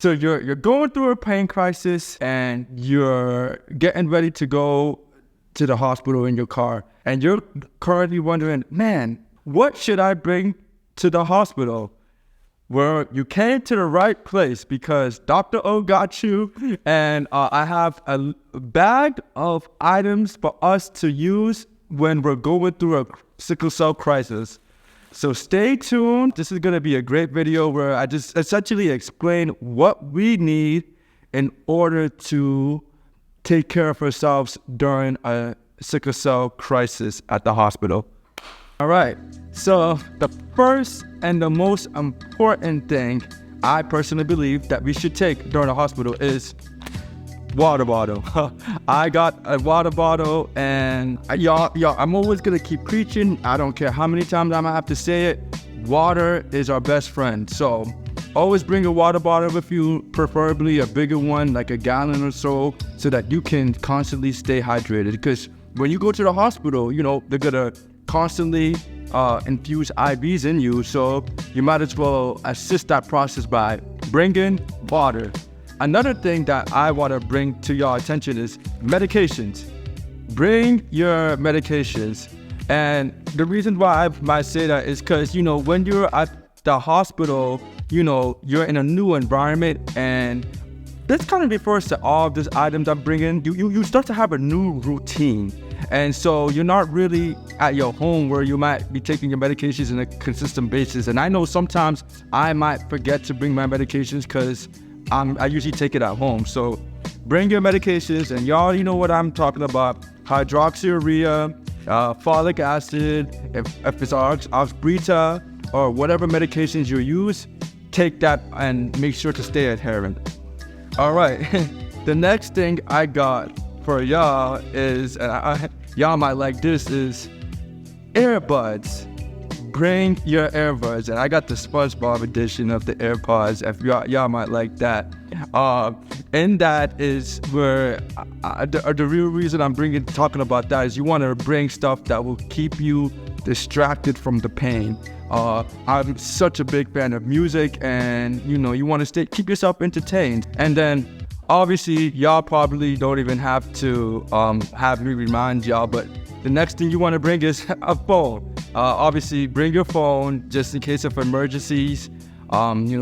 So you're going through a pain crisis and you're getting ready to go to the hospital in your car. And you're currently wondering, man, what should I bring to the hospital? Well, you came to the right place because Dr. O got you. And I have a bag of items for us to use when we're going through a sickle cell crisis. So stay tuned. This is going to be a great video where I just essentially explain what we need in order to take care of ourselves during a sickle cell crisis at the hospital. All right. So the first and the most important thing I personally believe that we should take during the hospital is water bottle. I got a water bottle, and y'all, I'm always gonna keep preaching. I don't care how many times I'm gonna have to say it. Water is our best friend. So always bring a water bottle with you, preferably a bigger one, like a gallon or so that you can constantly stay hydrated. Because when you go to the hospital, they're gonna constantly infuse IVs in you. So you might as well assist that process by bringing water. Another thing that I want to bring to your attention is medications. Bring your medications. And the reason why I might say that is because, when you're at the hospital, you're in a new environment, and this kind of refers to all of these items I'm bringing. You start to have a new routine. And so you're not really at your home where you might be taking your medications on a consistent basis. And I know sometimes I might forget to bring my medications because I usually take it at home. So bring your medications, and y'all, you know what I'm talking about. Hydroxyurea, folic acid, if it's oxbrita, or whatever medications you use, take that and make sure to stay adherent. All right, the next thing I got for y'all is, and y'all might like this, is Airbuds. Bring your Airbuds, and I got the SpongeBob edition of the AirPods. If y'all might like that. And that is where the real reason I'm talking about that is you want to bring stuff that will keep you distracted from the pain. I'm such a big fan of music, and you want to keep yourself entertained. And then obviously y'all probably don't even have to have me remind y'all, but the next thing you want to bring is a phone. Obviously, bring your phone just in case of emergencies.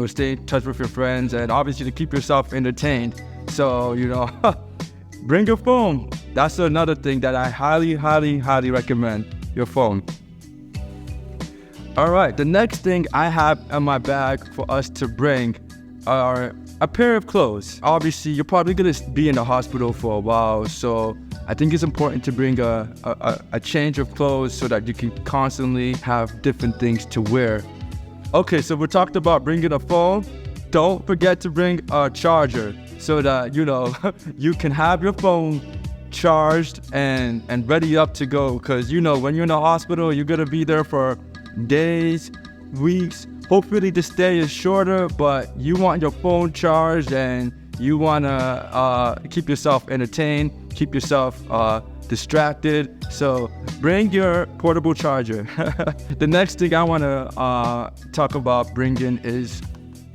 Stay in touch with your friends, and obviously to keep yourself entertained. So, bring your phone. That's another thing that I highly, highly, highly recommend, your phone. All right, the next thing I have in my bag for us to bring are a pair of clothes. Obviously, you're probably going to be in the hospital for a while, so I think it's important to bring a change of clothes so that you can constantly have different things to wear. Okay, so we talked about bringing a phone. Don't forget to bring a charger so that, you can have your phone charged and ready up to go. Because, when you're in the hospital, you're going to be there for days, weeks. Hopefully the stay is shorter, but you want your phone charged and you want to keep yourself entertained, keep yourself distracted. So bring your portable charger. The next thing I want to talk about bringing is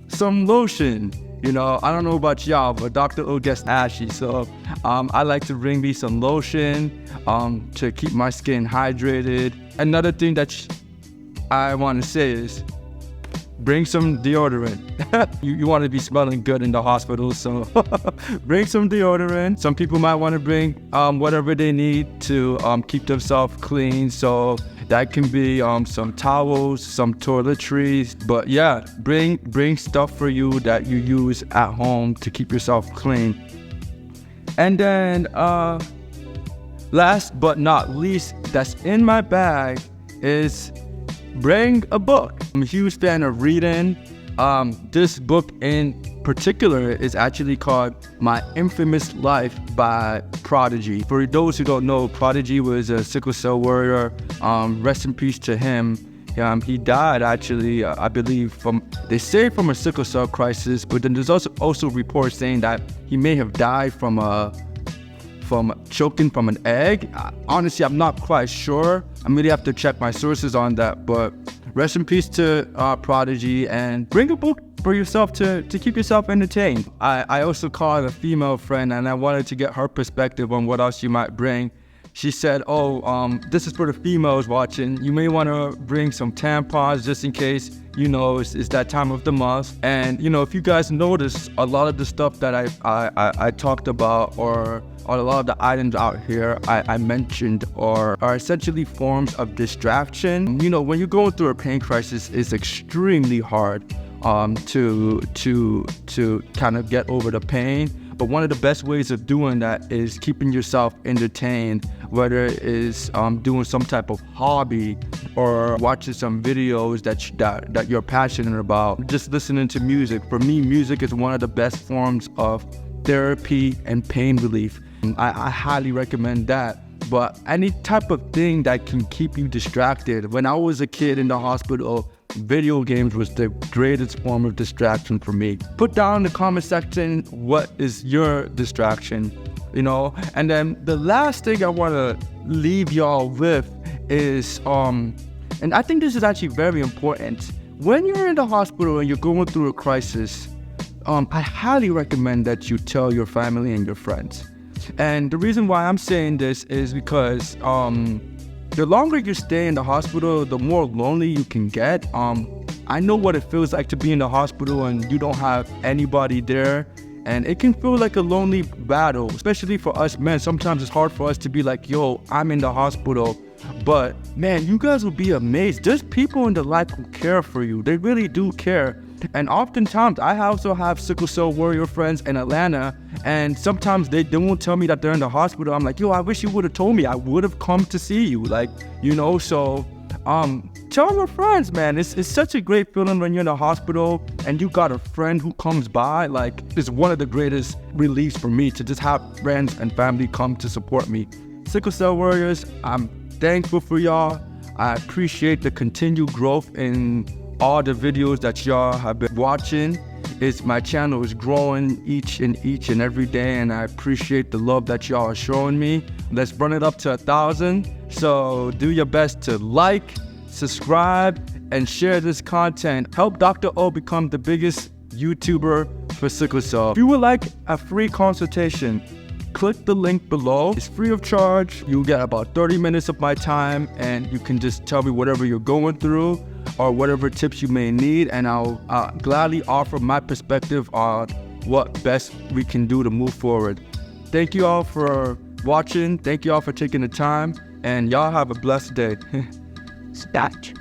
some lotion. I don't know about y'all, but Dr.O gets ashy. So I like to bring me some lotion to keep my skin hydrated. Another thing that I want to say is bring some deodorant. You want to be smelling good in the hospital, so bring some deodorant. Some people might want to bring whatever they need to keep themselves clean. So that can be some towels, some toiletries. But yeah, bring stuff for you that you use at home to keep yourself clean. And then last but not least, that's in my bag is bring a book. I'm a huge fan of reading. This book in particular is actually called My Infamous Life by Prodigy. For those who don't know, Prodigy was a sickle cell warrior. Rest in peace to him. He died actually, I believe, they say from a sickle cell crisis, but then there's also reports saying that he may have died from choking from an egg. Honestly, I'm not quite sure. I really have to check my sources on that, but rest in peace to Prodigy, and bring a book for yourself to keep yourself entertained. I also called a female friend and I wanted to get her perspective on what else you might bring. She said, this is for the females watching. You may want to bring some tampons just in case, it's that time of the month. And, if you guys notice, a lot of the stuff that I talked about or a lot of the items out here I mentioned are essentially forms of distraction. When you're going through a pain crisis, it's extremely hard to kind of get over the pain. But one of the best ways of doing that is keeping yourself entertained, whether it is doing some type of hobby or watching some videos that you're passionate about, just listening to music. For me, music is one of the best forms of therapy and pain relief. I highly recommend that. But any type of thing that can keep you distracted. When I was a kid in the hospital, video games was the greatest form of distraction for me. Put down in the comment section what is your distraction, And then the last thing I want to leave y'all with is, and I think this is actually very important. When you're in the hospital and you're going through a crisis, I highly recommend that you tell your family and your friends. And the reason why I'm saying this is because the longer you stay in the hospital, the more lonely you can get. I know what it feels like to be in the hospital and you don't have anybody there. And it can feel like a lonely battle, especially for us men. Sometimes it's hard for us to be like, yo, I'm in the hospital. But man, you guys will be amazed. There's people in the life who care for you. They really do care. And oftentimes, I also have sickle cell warrior friends in Atlanta, and sometimes they won't tell me that they're in the hospital. I'm like, yo, I wish you would have told me. I would have come to see you. So tell your friends, man. It's such a great feeling when you're in the hospital and you got a friend who comes by. It's one of the greatest reliefs for me to just have friends and family come to support me. Sickle cell warriors, I'm thankful for y'all. I appreciate the continued growth in all the videos that y'all have been watching. My channel is growing each and every day, and I appreciate the love that y'all are showing me. Let's run it up to 1,000. So do your best to like, subscribe, and share this content. Help Dr.O become the biggest YouTuber for sickle cell. If you would like a free consultation, click the link below. It's free of charge. You'll get about 30 minutes of my time, and you can just tell me whatever you're going through or whatever tips you may need, and I'll gladly offer my perspective on what best we can do to move forward. Thank you all for watching. Thank you all for taking the time, and y'all have a blessed day. Scotch.